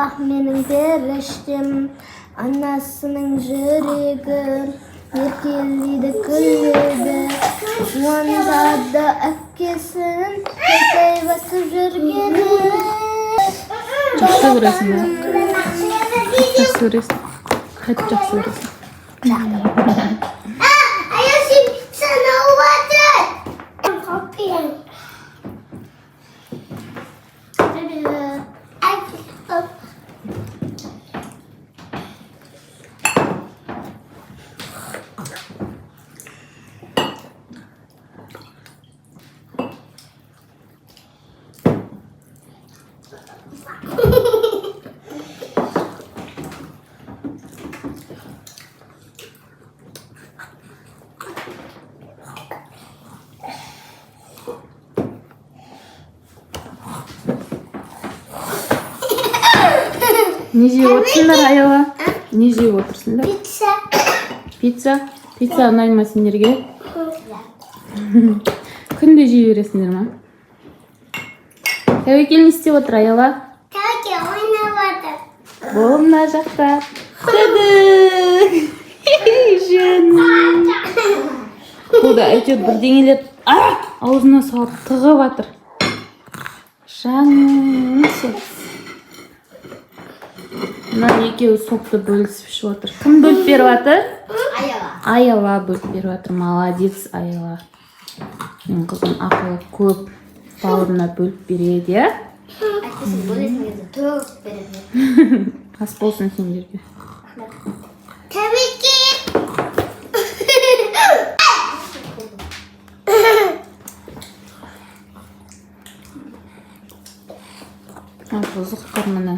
Аллах менің періштем, анасының жүрегі еркелейді, күледі. Уандады әпкесін, қайтай басып жүргені. Жақсы көресің бе? Жақсы көресің. Қатты жақсы көресің. Аяшым, sana uvatır. Kapıyım. Не жеп отырсыңдар, Аяла? Не жеп отырсыңдар? Pizza. Пицца? Пицца ұнай ма сендерге? Күнде жей бересіңдер ма? Тәуекел не істеп отыр, Аяла? Tavuk oynamadı. Бұл мына жақта. Тәдік! Жаным! Бұл да әйтеуір бірдеңелер аузына салып тығып жатыр. Жаным! Мына екеуі сокты бөлісіп ішіп отыр. Кім бөліп беріп жатыр? Аяла. Аяла бөліп беріп жатыр. Молодец, Аяла. Мен қызым ақылы көп, бауырына бөліп береді, иә? Әйтпесін бөлесің кезде төгіп береді. Ас болсын сендерге. Тәуекел. Бұзықтар міне.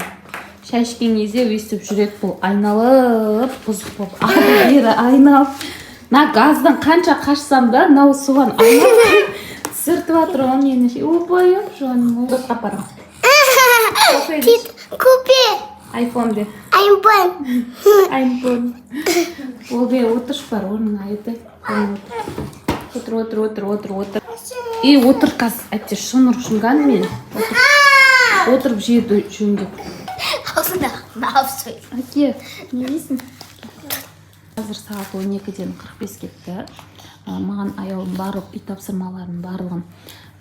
Шай ішкен кезде өйстіп жүреді, бұл айналып, бұзық болып, ары-бері айналып. На газдан қанша қашсам да, мынау суған айналып, сыртып жатыр ғой мені. Опайым, жаным, отқа апарам. Купи. Айфон де. Айбан. Айфон. Ол де отырш бар, оның айты. Отыр. И отыр қазір, әтте шыныр шынған мен. Отырып жеді жөндеп. Аузында мағап сой. Әке, не дейсің? Қазір сағат 12-ден 45 кетті. Маған аяулым барып, үй тапсырмаларын барлығын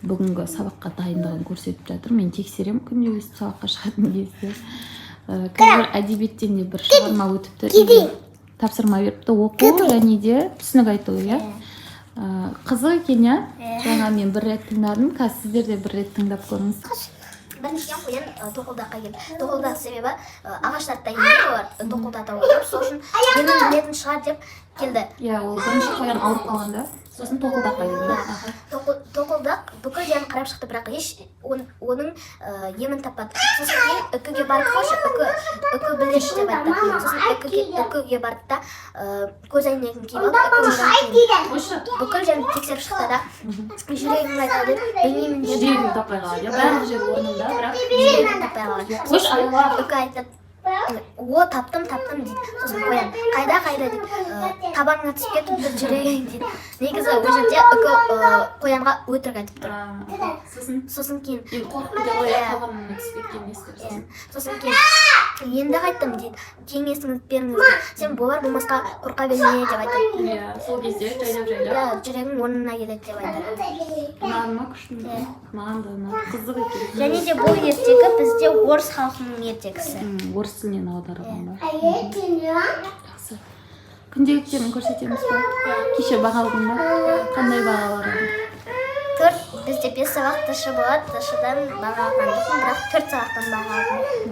бүгінгі сабаққа дайындығын көрсетіп жатыр. Мен тексерем күнде өстіп сабаққа шығатын кезде. Қазір әдебиеттен де бір шығарма өтіпті. Тапсырма беріпті, оқу және де түсінік айту, иә? Қызық екен, иә? Жаңа мен бір рет тыңдадым, қазір сіздер де бір рет тыңдап көріңіз. Біріншіден қоян тоқылдаққа келді. Тоқылдақ себебі ағаштарды емдеп олар тоқылдата отырып, сол үшін менің білетін шығар деп келді. Иә, ол бірінші қоян алып қалғанда, сосын тоқылдаққа келді. Тоқылдақ бүкіл жерін қарап шықты, бірақ еш оның емін таппады. Сосын кейін үкіге барып қойшы, үкі білдеші деп айтты. Сосын үкіге барды да көз әйнегін киіп алды. Бүкіл жерін тексеріп шықты да жүрегім айтады деп білмеймін деп. Жүрегім таппай қалады, бәрі жер орнында, бірақ жүрегім таппай қалады. Сосын үкі айтады, о, таптым дейді. Сосын қоян, қайда дейді. Табанына түсіп кетіп жүрегің дейді. Негізі ол жерде үкі қоянға өтірік айтып тұр. Сосын кейін сосын кейін енді қайттым дейді. Кеңесіңіз беріңіз дейді. Сен болар болмасқа қорқа берме деп айтады. сол кезде жайлап жүрегің орнына келеді деп айтады. маған ма күшті? Маған да қызық екен. Және де бұл ертегі бізде орыс халқының ертегісі. Орыс тілінен аударылған ба? Жақсы. Күнделіктерін көрсетеміз ба? Кеше бағалдың ба? Қандай бағалар? 4, бізде 5 сабақ тышы болады, тышыдан баға алған жоқпын, бірақ 4 сабақтан баға алдым.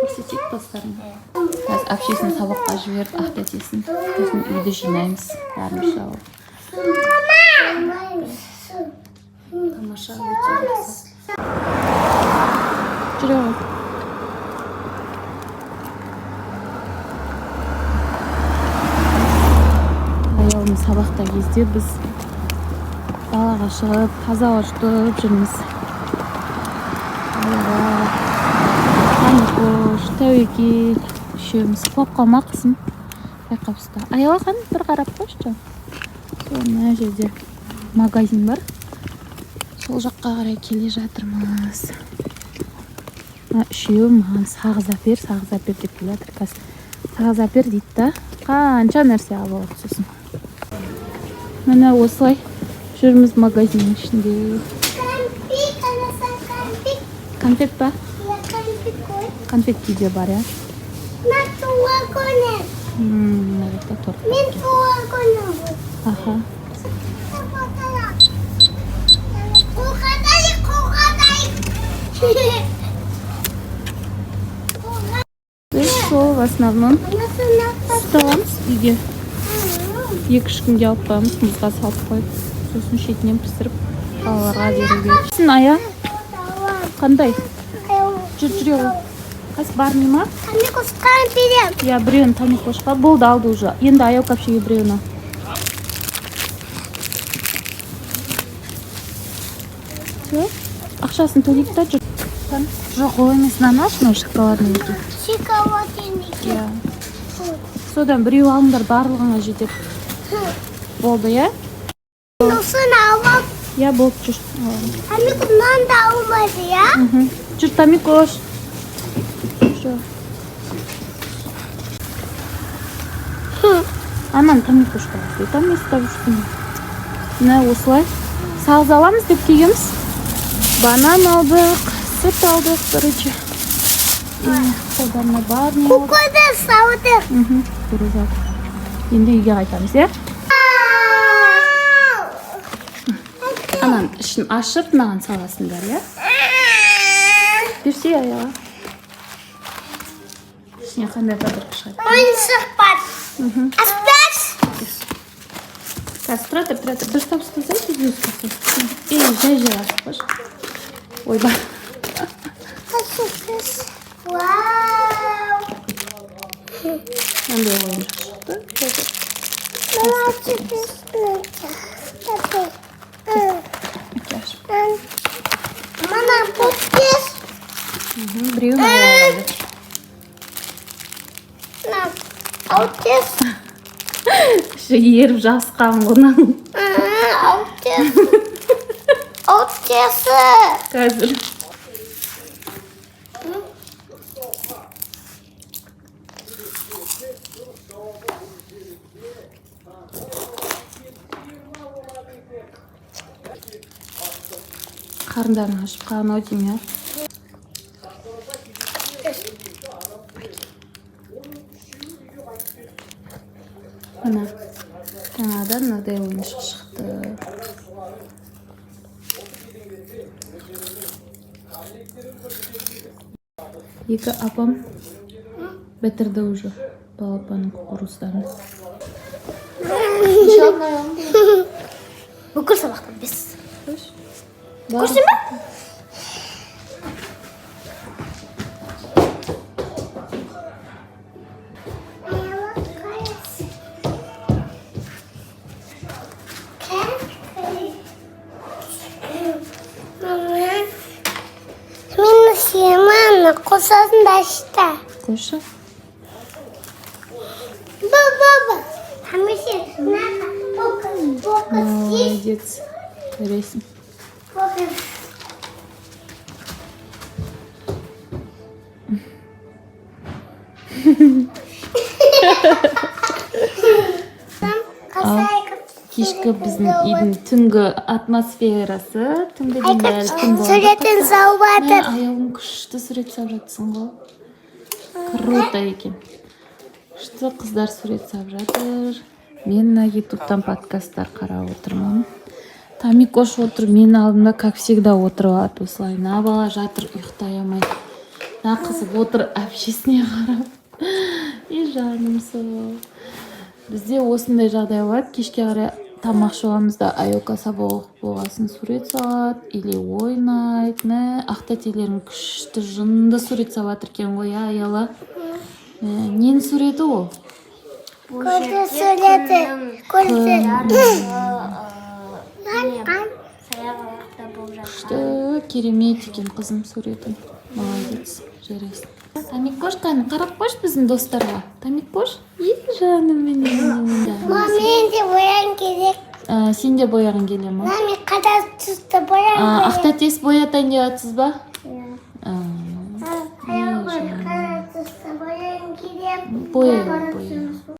Көрсетейік достарына. Қазір әпшесін сабаққа жіберіп, ақтетесін. Сосын үйді жинаймыз. Бәріміз жауып. Тамаша, өте жақсы. Жүре ғой. Аяулым сабақта кезде біз далаға шығып, таза ауа жұтып жүрміз. Қаныш, Тәуекел, үшеуміз құлап қалма қысым. Байқап ұста. Аяла қаны бір қарап қойшы. Мына жерде магазин бар. Сол жаққа қарай келе жатырмыз. үшеуі маған сағыз әпер деп келе жатыр қазір. Сағыз әпер дейді да, қанша нәрсе алып алады сосын. Міне осылай жүрміз магазиннің ішінде. Конфет па? Конфет кейде бар, я? Мен туа көңім бұл. Аха. Біз сол в основном сүт аламыз үйге. 2-3 күнге алып қоямыз, мұзға салып қойып, сосын шетінен пісіріп балаларға беруге. Сен ая? Қандай? Жүре ғой. Қайсы бармай ма? Тамикос қайын берем. Я біреуін тамикошқа болды алды уже. Енді аяу капшеге біреуіні. Ақшасын төлейік та жүр. Жоқ, ол емес нанашный шоколадный екен. Шоколадный. Содан біреу алыңдар барлығыңа жетіп. Болды, я? Носын алып. Я болып жүр. Тамикос нан да алмайды, я? Жүр, тамикош. Анан тамикошқа басты. Там естап жүрсің. Мына осылай. Сағыз аламыз деп келгенбіз. Банан алдық, сүт алдық, короче. Қолдарына барын алдық. Кукода саудық. Көрізат. Енді үйге қайтамыз, е? Анан ішін ашып, маған саласыңдар, е? Берсе аяға. Ішіне қандай қадыр қышайды. Ойыншық бар. Аспас. Қазір тұра тұр. Дұрыстап ұстасай, тез өскісі. Жай асып қош. Ойба. Вау. Мынандай ойыншық шықты. Мама чіпісін. Мама бұттес. Біреуін аяғады. Аутес. Еріп жасқан ғынан. Аутес. Аутесі. Қазір. Қарындарын ашып қалған ау деймін, я? Мына жаңадан мынадай ойыншық шықты. Екі апам бітірді уже балапанның кукуруздарын. Бүкіл сабақтан бес. Көрсен бе? Мен сүйемін, қосасын да ішті. Қойшы. Баба. Хамеше, нақа, бокыз, Молодец. Көресің. бокыз. Кешкі біздің үйдің түнгі атмосферасы. Түнгі дейін әлі түн болды. Суретін салып жатыр. Аяғым күшті сурет салып жатсың ғой. Круто екен. Күшті қыздар сурет салып жатыр. Мен на ютубтан подкасттар қарап отырмын. Тамикош отыр, мен алдымда, как всегда, отырып алады осылай. На бала жатыр, ұйықтай алмай. На қызып отыр, әпшесіне қарап. И жаным сол. Бізде осындай жағдай болады. Кешке қарай тамақ ішеміз да Айока сабақ болғасын сурет салады или ойнайды. Ақтателерін күшті жынды сурет салып жатыр екен ғой, аяла. Ненің суреті ол? Көрді суреті. Көрді. Күшті керемет екен қызым суретің. Молодец, жарайсың. Тамикошканы қарап қойш біздің достарға. Тамикош? Жаным менің. Мен де боян керек. Сен де бояғың келе ма? Мен қада түсті боян керек. Ақтатес боятайын деп жатсыз ба? бояу.